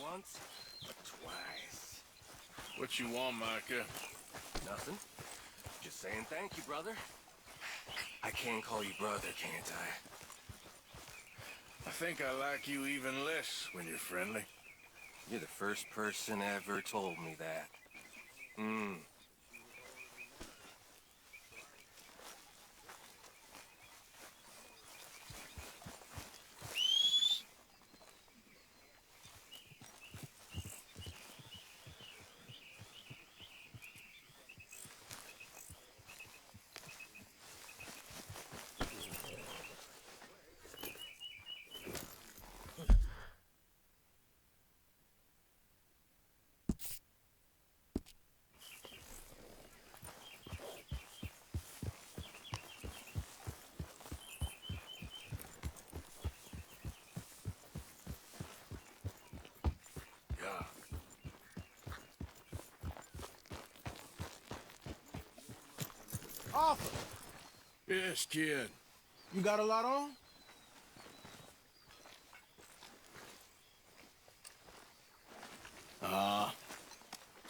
once, but twice. What you want, Micah? Nothing. Just saying thank you, brother. I can call you brother, can't I? I think I like you even less when you're friendly. You're the first person ever told me that. Yeah. Arthur, Yes, kid. you got a lot on?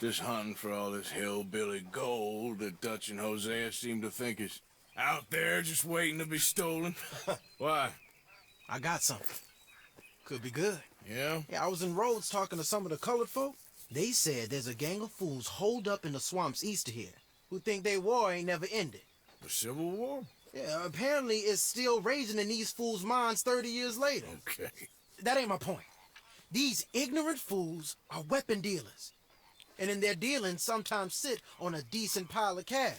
Just hunting for all this hillbilly gold that Dutch and Hosea seem to think is out there just waiting to be stolen. Why? I got something. Could be good. Yeah? Yeah, I was in Rhodes talking to some of the colored folk. They said there's a gang of fools holed up in the swamps east of here who think their war ain't never ended. The Civil War? Yeah, apparently it's still raging in these fools' minds 30 years later. Okay. That ain't my point. These ignorant fools are weapon dealers. And in their dealing sometimes sit on a decent pile of cash.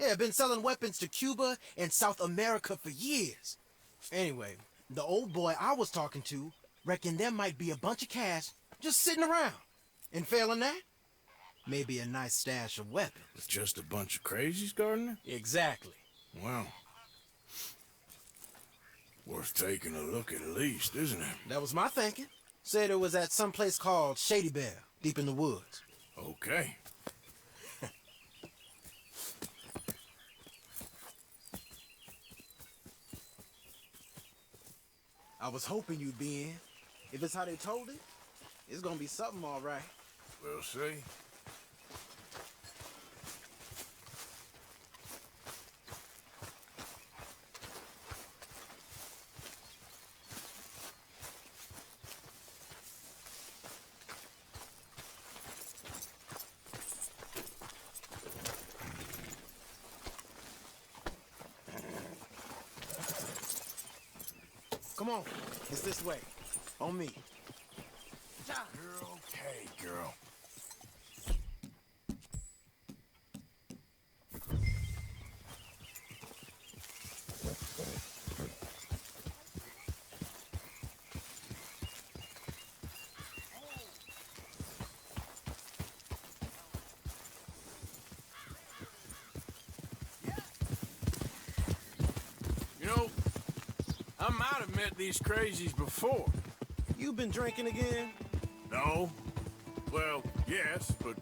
Yeah, been selling weapons to Cuba and South America for years. Anyway, the old boy I was talking to reckoned there might be a bunch of cash just sitting around. And failing that, maybe a nice stash of weapons. It's just a bunch of crazies, Gardner? Exactly. Well, worth taking a look at least, isn't it? That was my thinking. Said it was at some place called Shady Bear, deep in the woods. Okay. I was hoping you'd be in. If it's how they told it, it's gonna be something all right. We'll see. Come on, it's this way. On me. You're okay, girl. You know, I might have met these crazies before. You been drinking again? No? Well, yes, but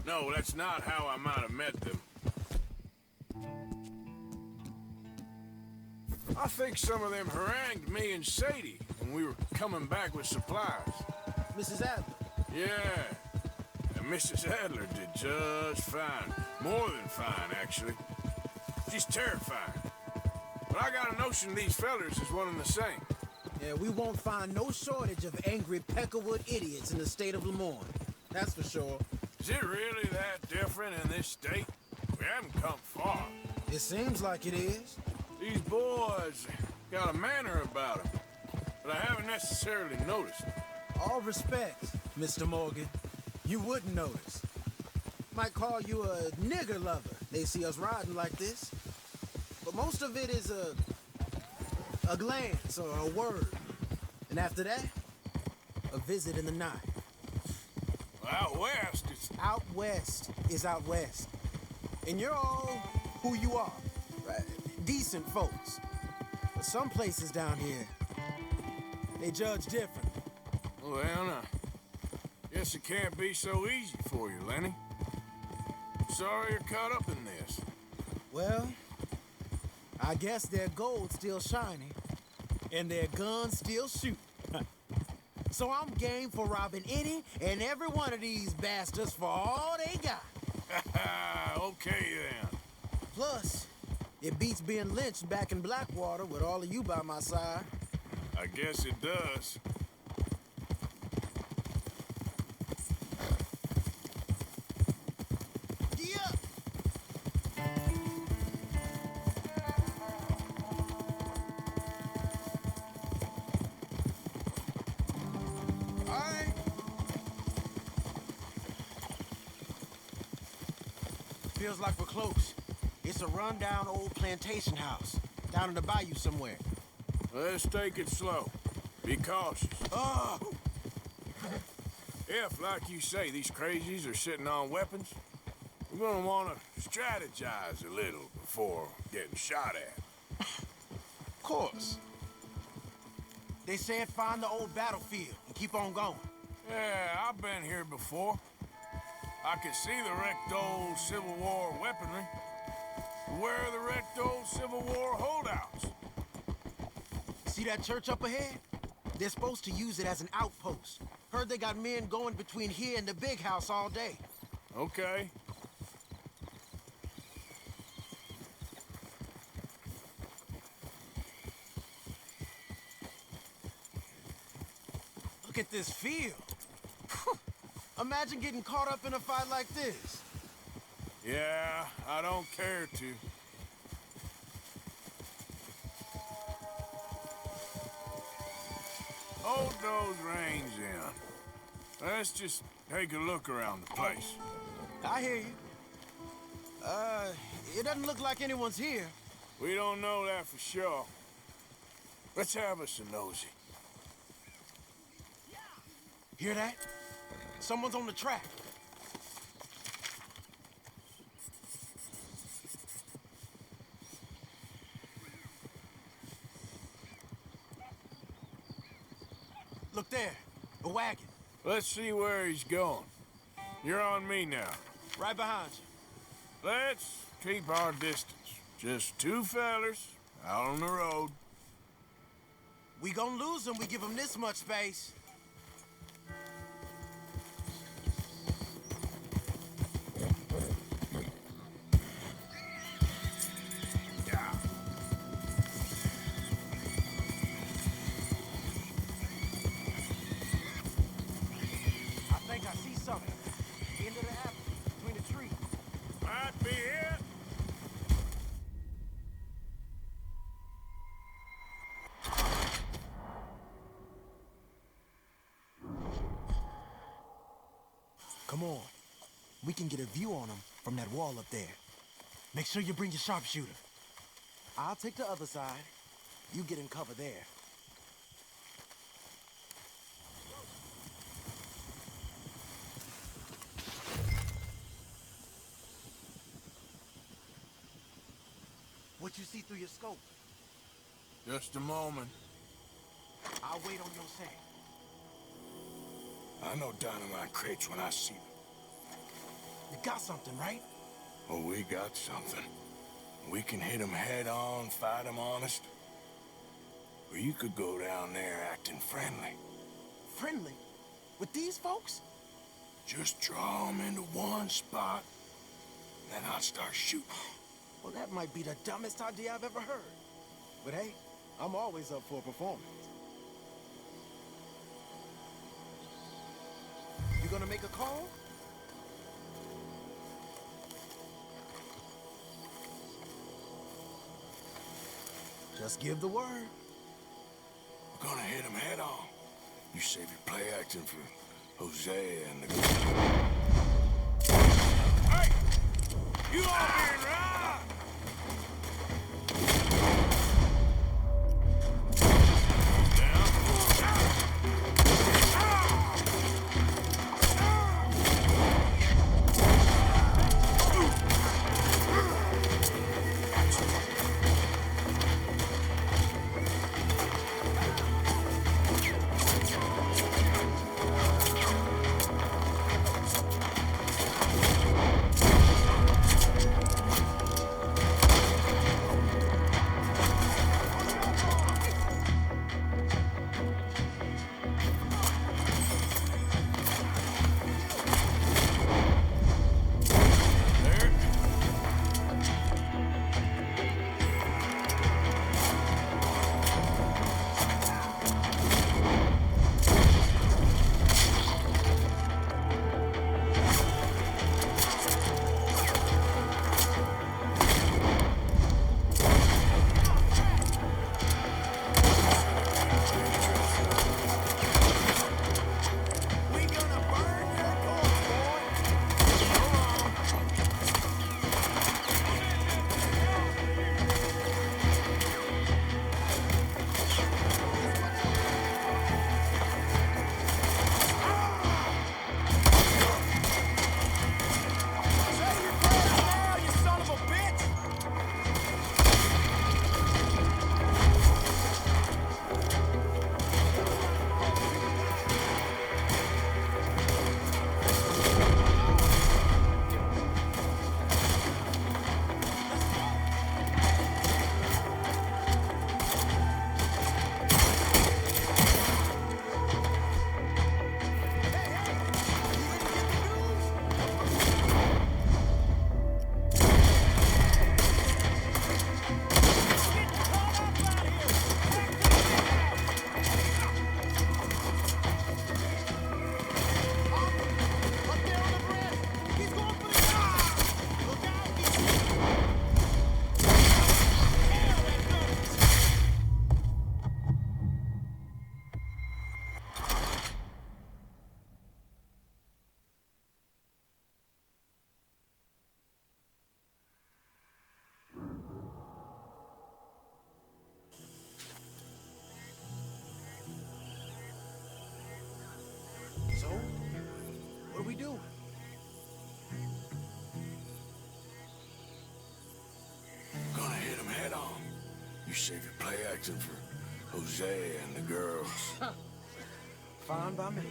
no, that's not how I might have met them. I think some of them harangued me and Sadie when we were coming back with supplies. Mrs. Adler. Yeah, and Mrs. Adler did just fine. More than fine, actually. She's terrifying. But I got a notion these fellers is one and the same. Yeah, we won't find no shortage of angry Peckerwood idiots in the state of Lemoyne. That's for sure. Is it really that different in this state? We haven't come far. It seems like it is. These boys got a manner about them, but I haven't necessarily noticed. All respect, Mr. Morgan. You wouldn't notice. Might call you a nigger lover. They see us riding like this. But most of it is a glance or a word. And after that, a visit in the night. Out west, it's... Out west is out west. And you're all who you are. Right? Decent folks. But some places down here, they judge different. Well, guess it can't be so easy for you, Lenny. Sorry you're caught up in this. Well, I guess their gold's still shining, and their guns still shoot. So I'm game for robbing any and every one of these bastards for all they got. Okay, then. Plus, it beats being lynched back in Blackwater with all of you by my side. I guess it does. Yeah. All right. Feels like we're close. It's a rundown old plantation house down in the bayou somewhere. Let's take it slow. Be cautious. Oh! If, like you say, these crazies are sitting on weapons, we're gonna want to strategize a little before getting shot at. Of course. They said find the old battlefield and keep on going. Yeah, I've been here before. I can see the wrecked old Civil War weaponry. Where are the wrecked old Civil War holdouts? See that church up ahead? They're supposed to use it as an outpost. Heard they got men going between here and the big house all day. Okay. Look at this field. Imagine getting caught up in a fight like this. Yeah, I don't care to. Hold those reins in. Let's just take a look around the place. I hear you. It doesn't look like anyone's here. We don't know that for sure. Let's have us a nosy. Hear that? Someone's on the track. Look there, a wagon. Let's see where he's going. You're on me now. Right behind you. Let's keep our distance. Just two fellers out on the road. We gonna lose them, we give them this much space. Yeah. I think I see something. End of the apple, between the trees. Might be it. Come on. We can get a view on them from that wall up there. Make sure you bring your sharpshooter. I'll take the other side. You get in cover there. What you see through your scope? Just a moment. I'll wait on your say. I know dynamite crates when I see them. You got something, right? Oh, we got something. We can hit them head on, fight them honest. Or you could go down there acting friendly. Friendly? With these folks? Just draw them into one spot, then I'll start shooting. Well, that might be the dumbest idea I've ever heard. But hey, I'm always up for a performance. You gonna make a call? Just give the word. We're gonna hit them head on. You save your play acting for Jose and the... Hey! You all being right! You save your play acting for Jose and the girls. Fine by me.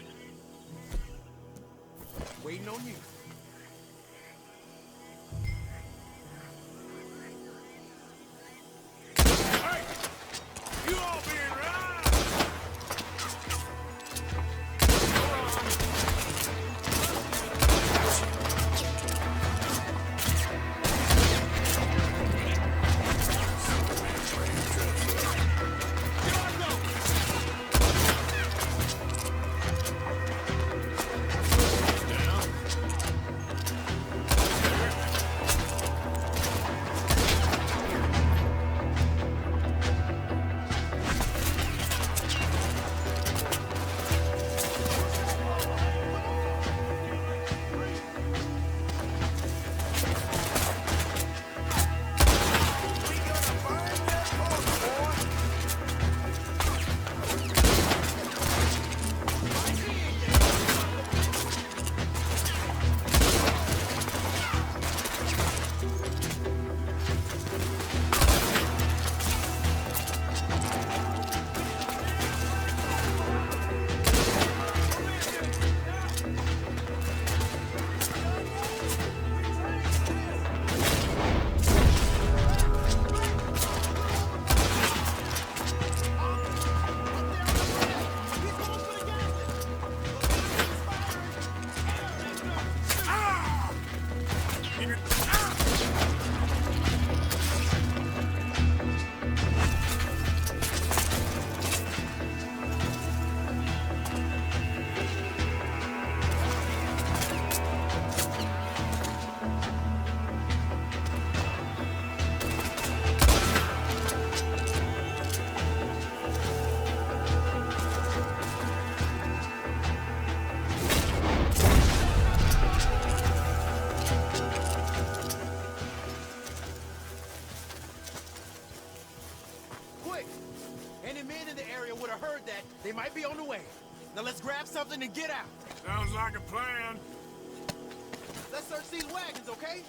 Waiting on you. Hey! You all being right! They might be on the way. Now let's grab something and get out. Sounds like a plan. Let's search these wagons, okay?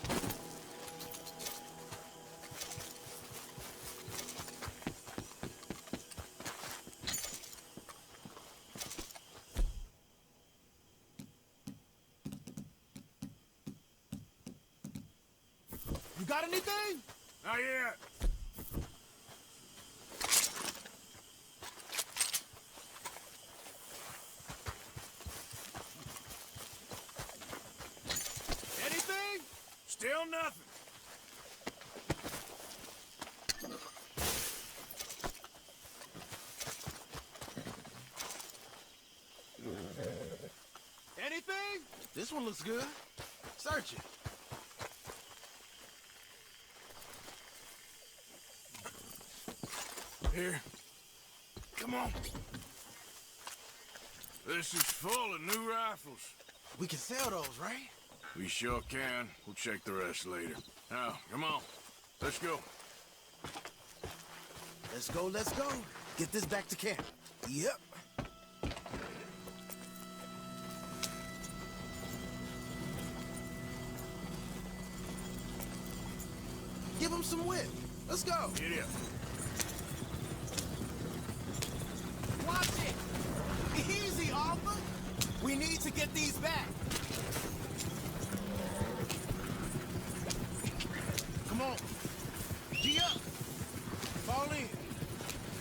You got anything? Not yet. Anything? Still nothing. Anything? This one looks good. Search it. Here. Come on. This is full of new rifles. We can sell those, right? We sure can. We'll check the rest later. Now, come on. Let's go. Let's go, let's go. Get this back to camp. Yep. Give him some whip. Let's go. Get up. Watch it. Easy, Arthur. We need to get these back. Come on. Gee up. Fall in.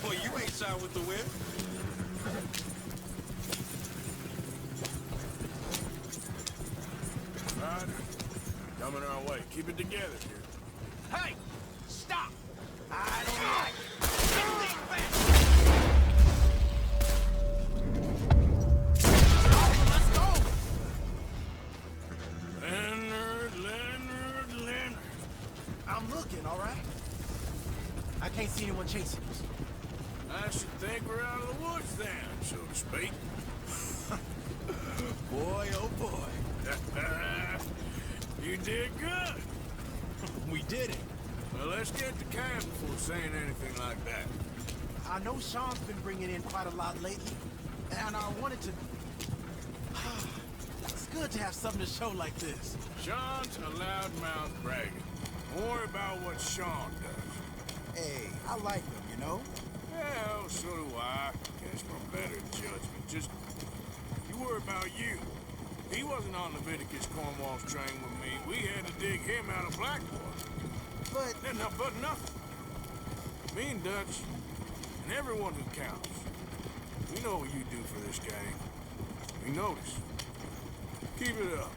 Boy, you ain't shy with the whip. Right. Coming our way. Keep it together here. Hey! Stop! I don't like it. Get back! Let's go! Leonard. I'm looking, all right? I can't see anyone chasing us. I should think we're out of the woods then, so to speak. Boy, oh boy. You did good. We did it. Well, let's get to camp before saying anything like that. I know Sean's been bringing in quite a lot lately, and I wanted to... It's good to have something to show like this. Sean's a loudmouth bragging. Don't worry about what Sean does. Hey, I like him, know. Well, so do I. Guess we're better judgment. Just, you worry about you. He wasn't on Leviticus Cornwall's train with me. We had to dig him out of Blackwater. But Enough but nothing. Me and Dutch, and everyone who counts. We know what you do for this gang. We notice. Keep it up.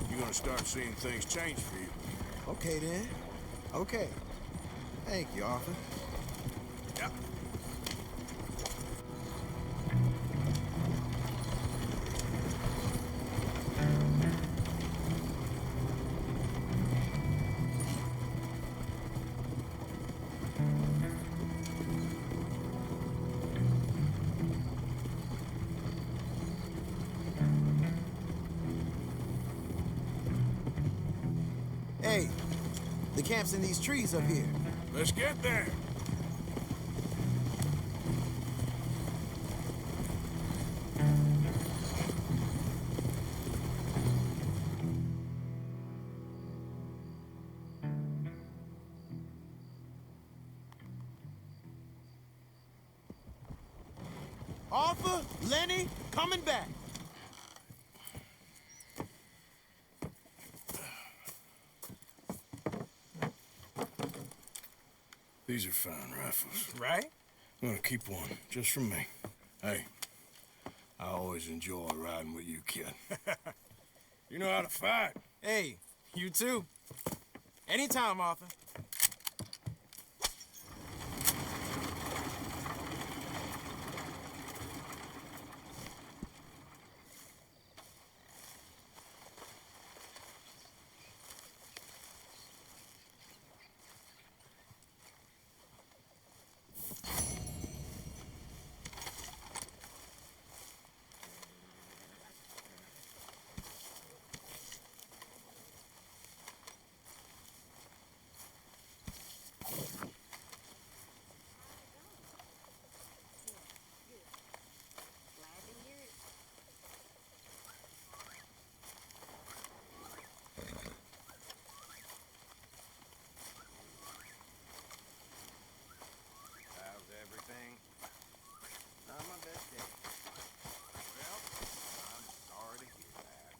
You're gonna start seeing things change for you. okay then. Okay. Thank you, Arthur. Yeah. Hey, the camp's in these trees up here. Let's get there. Arthur, Lenny, coming back. These are fine rifles. Right? I'm gonna keep one, just for me. Hey, I always enjoy riding with you, kid. You know how to fight. Hey, you too. Anytime, Arthur. How's everything? Not my best day. Well, I'm sorry to hear that.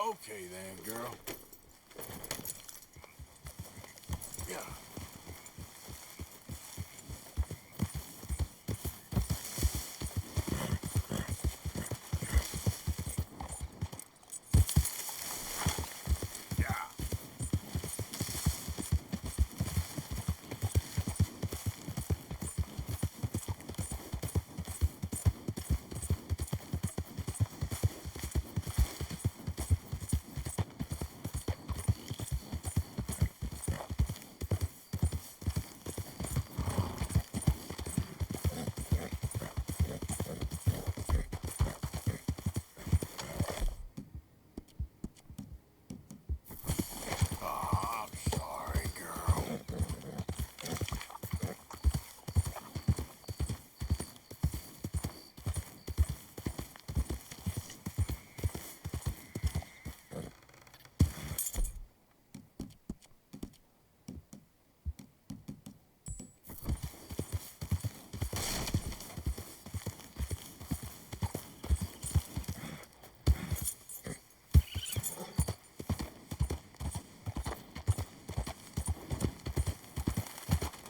Okay then, girl. Yeah. Yeah. Oh, I'm sorry, girl.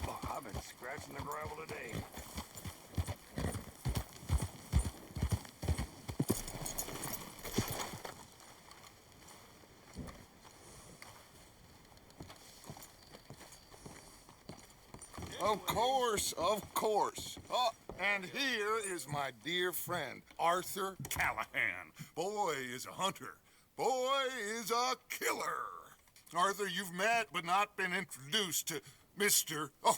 Oh, I've been scratching the gravel today. Of course, of course. Oh, and here is my dear friend, Arthur Callahan. Boy is a hunter. Boy is a killer. Arthur, you've met but not been introduced to Mr. Oh,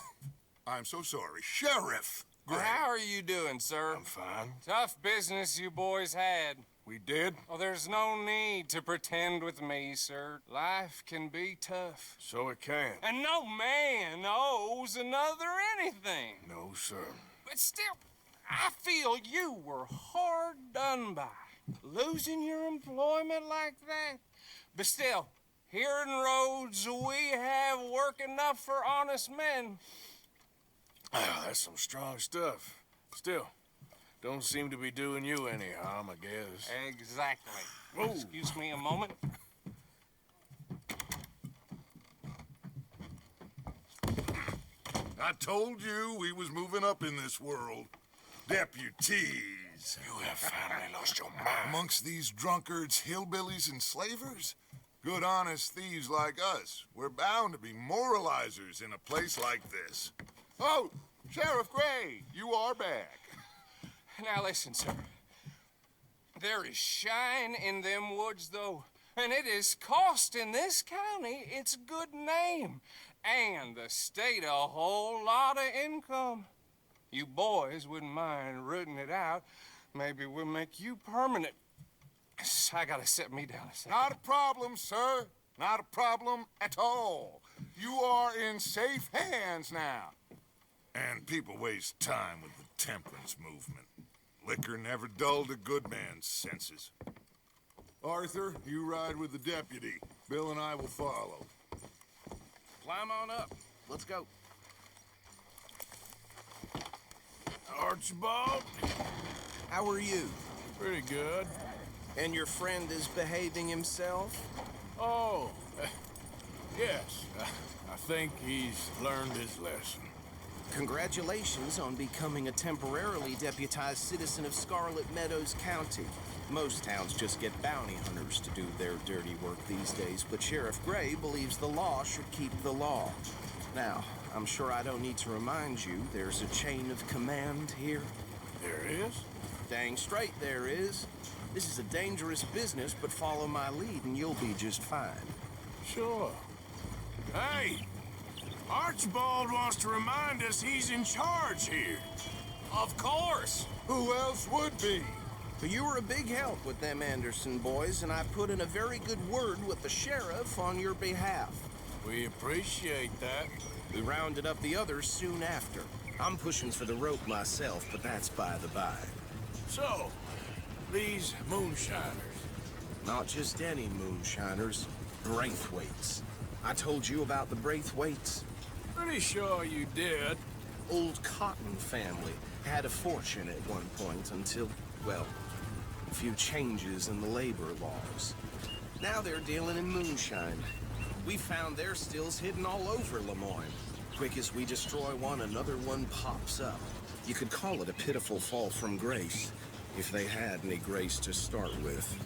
I'm so sorry, Sheriff Great. How are you doing, sir? I'm fine. Tough business you boys had. We did? Oh, there's no need to pretend with me, sir. Life can be tough. So it can. And no man owes another anything. No, sir. But still, I feel you were hard done by. Losing your employment like that. But still, here in Rhodes, we have work enough for honest men. Ah, that's some strong stuff. Still, don't seem to be doing you any harm, I guess. Exactly. Whoa. Excuse me a moment. I told you we was moving up in this world. Deputies. You have finally lost your mind. Amongst these drunkards, hillbillies, and slavers? Good honest thieves like us. We're bound to be moralizers in a place like this. Oh, Sheriff Gray, you are back. Now listen, sir. There is shine in them woods, though, and it is costing this county its good name and the state a whole lot of income. You boys wouldn't mind rooting it out. Maybe we'll make you permanent. I gotta set me down a second. Not a problem, sir. Not a problem at all. You are in safe hands now. And people waste time with the temperance movement. Liquor never dulled a good man's senses. Arthur, you ride with the deputy. Bill and I will follow. Climb on up. Let's go. Archibald? How are you? Pretty good. And your friend is behaving himself? Oh, yes. I think he's learned his lesson. Congratulations on becoming a temporarily deputized citizen of Scarlet Meadows County. Most towns just get bounty hunters to do their dirty work these days, but Sheriff Gray believes the law should keep the law. Now, I'm sure I don't need to remind you there's a chain of command here. There is? Dang straight there is. This is a dangerous business, but follow my lead and you'll be just fine. Sure. Hey! Archibald wants to remind us he's in charge here. Of course. Who else would be? But you were a big help with them Anderson boys, and I put in a very good word with the sheriff on your behalf. We appreciate that. We rounded up the others soon after. I'm pushing for the rope myself, but that's by the by. So, these moonshiners. Not just any moonshiners, Braithwaites. I told you about the Braithwaites. Pretty sure you did. Old Cotton family had a fortune at one point until, well, a few changes in the labor laws. Now they're dealing in moonshine. We found their stills hidden all over Lemoyne. Quick as we destroy one, another one pops up. You could call it a pitiful fall from grace, if they had any grace to start with.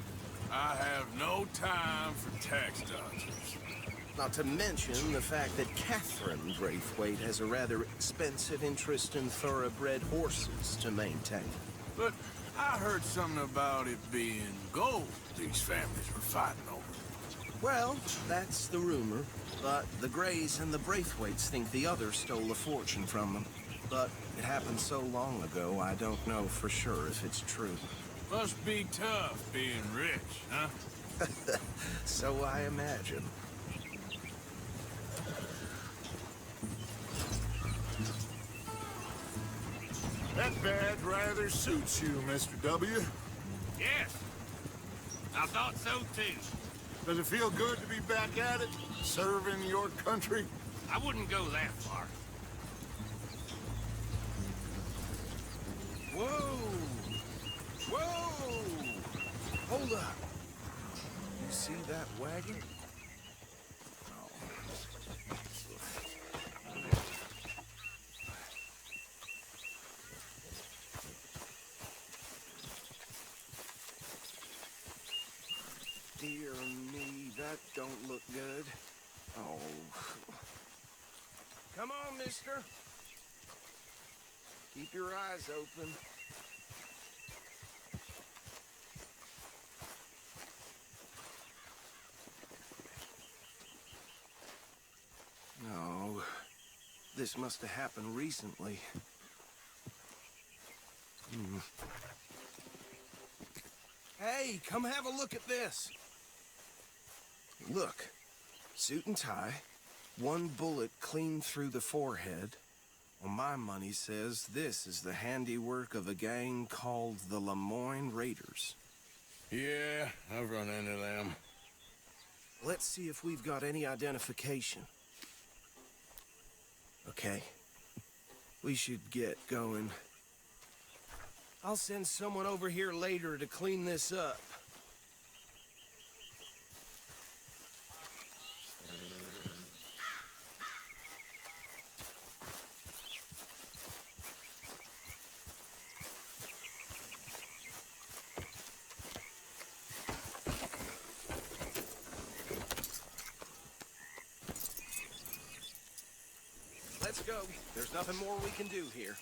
I have no time for tax dodgers. Not to mention the fact that Catherine Braithwaite has a rather expensive interest in thoroughbred horses to maintain. But I heard something about it being gold these families were fighting over. Well, that's the rumor. But the Grays and the Braithwaites think the others stole a fortune from them. But it happened so long ago, I don't know for sure if it's true. Must be tough being rich, huh? So I imagine. That badge rather suits you, Mr. W. Yes, I thought so too. Does it feel good to be back at it, serving your country? I wouldn't go that far. Whoa! Whoa! Hold up. You see that wagon? Dear me, that don't look good. Oh. Come on, mister. Keep your eyes open. No. This must have happened recently. Hey, come have a look at this. Look, suit and tie, one bullet clean through the forehead. Well, my money says this is the handiwork of a gang called the Lemoyne Raiders. Yeah, I've run into them. Let's see if we've got any identification. Okay. We should get going. I'll send someone over here later to clean this up. Let's go. There's nothing more we can do here.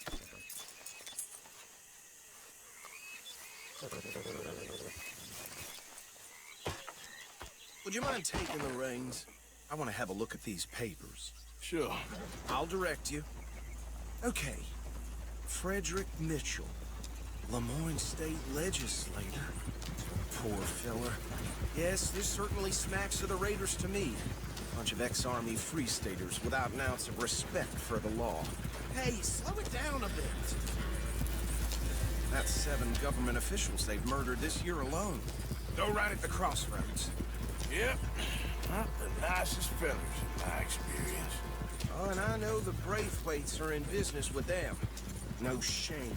Would you mind taking the reins? I want to have a look at these papers. Sure. I'll direct you. Okay. Frederick Mitchell, Lemoyne State Legislator. Poor fella. Yes, this certainly smacks of the Raiders to me. Bunch of ex-Army Free Staters without an ounce of respect for the law. Hey, slow it down a bit. That's 7 government officials they've murdered this year alone. Go right at the crossroads. Yep. Not the nicest fellas in my experience. Oh, and I know the Braithwaites are in business with them. No shame.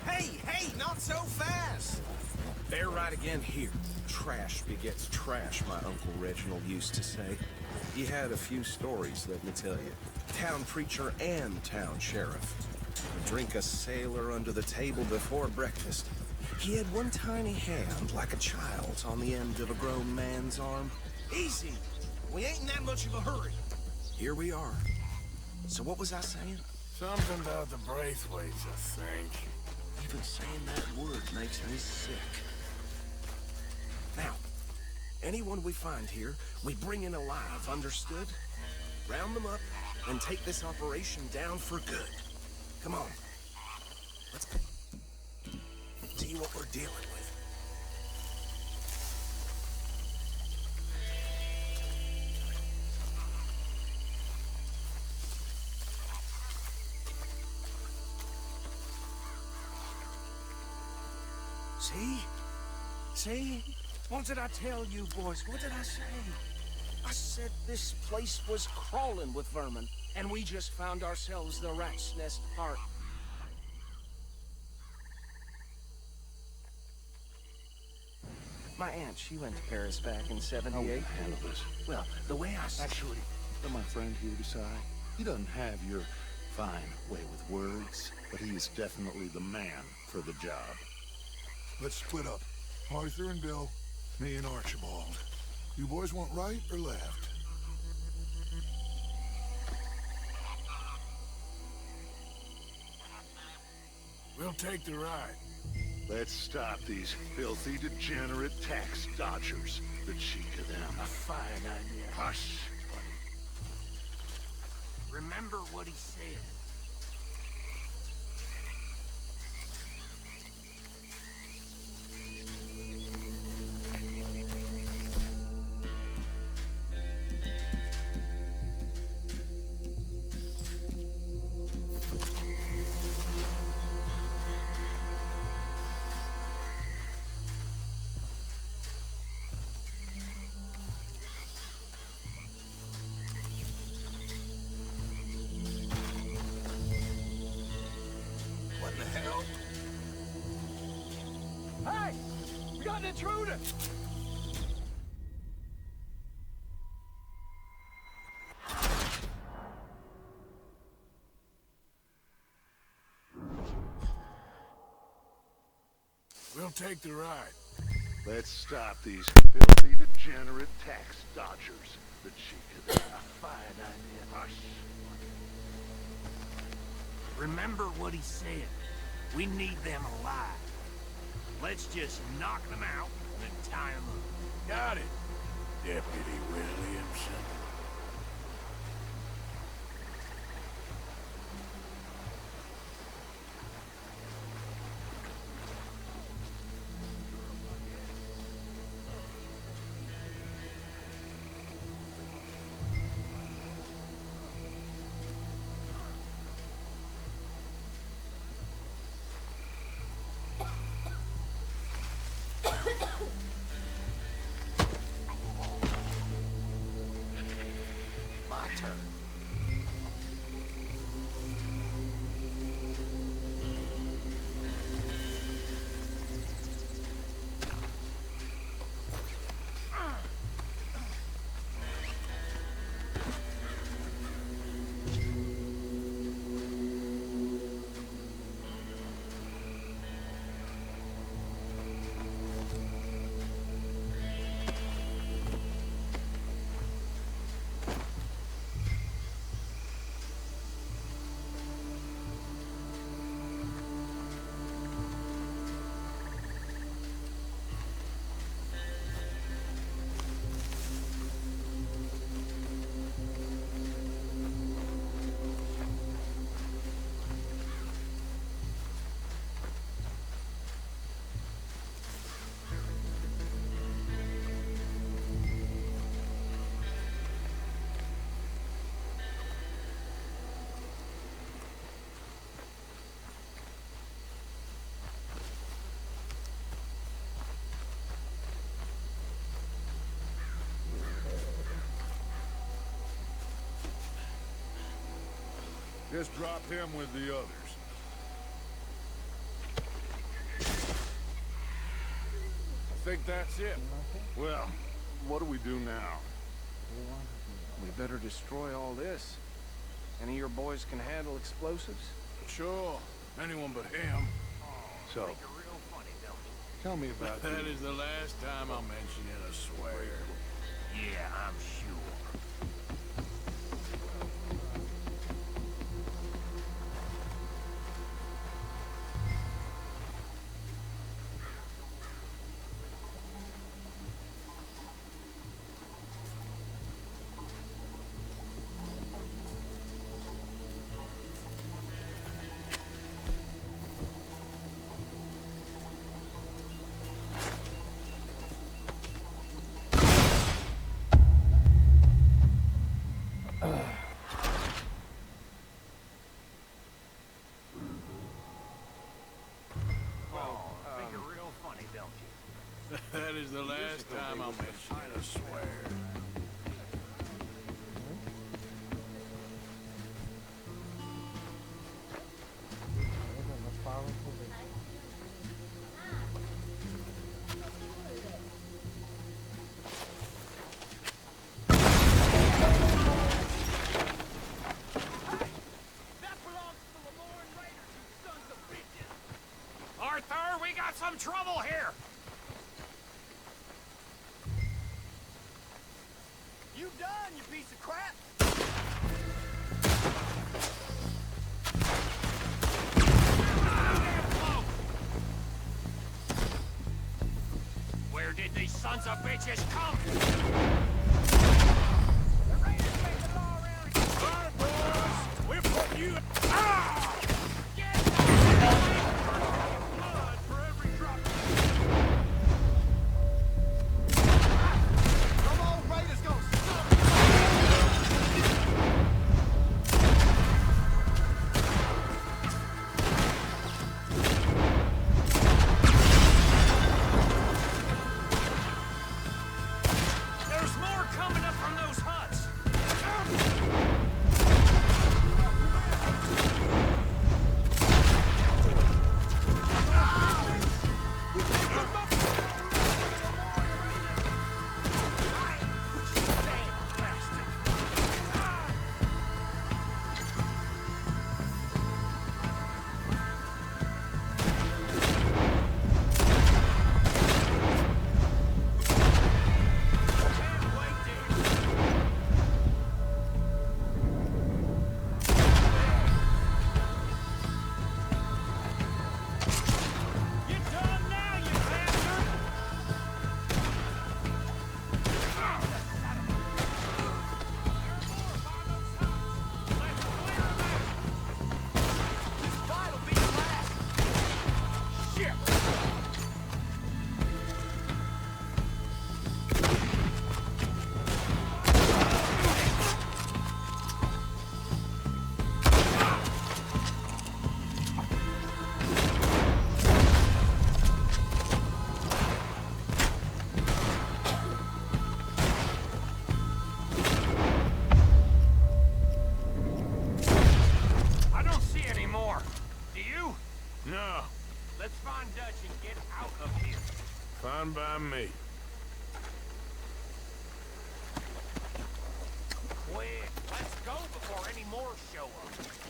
Hey, not so fast! They're right again here. Trash begets trash, my Uncle Reginald used to say. He had a few stories, let me tell you. Town preacher and town sheriff. Would drink a sailor under the table before breakfast. He had one tiny hand, like a child's, on the end of a grown man's arm. Easy! We ain't in that much of a hurry. Here we are. So what was I saying? Something about the Braithwaites, I think. Even saying that word makes me sick. Now, anyone we find here, we bring in alive, understood? Round them up and take this operation down for good. Come on. Let's see what we're dealing with. See? What did I tell you, boys? What did I say? I said this place was crawling with vermin, and we just found ourselves the rat's nest part. My aunt, she went to Paris back in '78. Handle this. Well, the way I... Actually, let my friend here decide. He doesn't have your fine way with words, but he is definitely the man for the job. Let's split up. Arthur and Bill, me and Archibald. You boys want right or left? We'll take the ride. Let's stop these filthy, degenerate tax dodgers. The cheek of them. A fine idea. Hush, Remember what he said. Hey! We got an intruder! We'll take the ride. let's stop these filthy, degenerate tax dodgers. The cheek of them. A fine idea. Hush. Remember what he said. We need them alive. Let's just knock them out and tie them up. Got it, Deputy Williamson. Just drop him with the others. I think that's it. Well, what do we do now? We better destroy all this. Any of your boys can handle explosives? Sure. Anyone but him. So, tell me about That is the last time I'll mention it, I swear. Yeah, I'm sure. That is the last time I'll mention it, I swear. Arthur, we got some trouble here! You done, you piece of crap? Where did these sons of bitches come? Alright, boys! We're putting you... Ah! Blood for every drop. Come on, Raiders, go! There's more coming up from those huts! You done now, you bastard! This fight'll be the last. Shit! I don't see any more. Do you? No, Let's find Dutch and get out of here. fine by me. Quick, let's go before any more show up.